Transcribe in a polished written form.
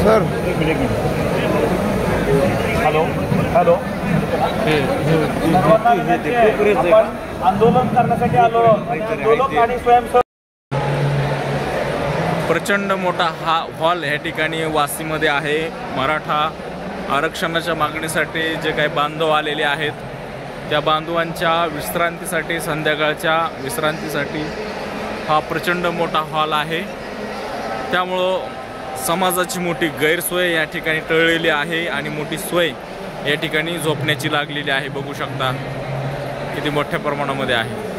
Sir hello hello आपण आंदोलन करण्यासाठी आलो आंदोलक आणि स्वयंसेवक प्रचंड मोठा हा हॉल ह्या ठिकाणी वासीमध्ये आहे। मराठा आरक्षणाच्या मागणीसाठी जे काही बांधव आलेले आहेत त्या बांधवांच्या विश्रांतीसाठी संध्याकाळच्या विश्रांतीसाठी हा प्रचंड मोठा हॉल आहे। त्यामुळं समाजाची मोठी गैरसोय या ठिकाणी टळलेली आहे आणि मोठी सोय या ठिकाणी झोपण्याची लागलेली आहे। बघू शकता किती मोठ्या प्रमाणामध्ये आहे।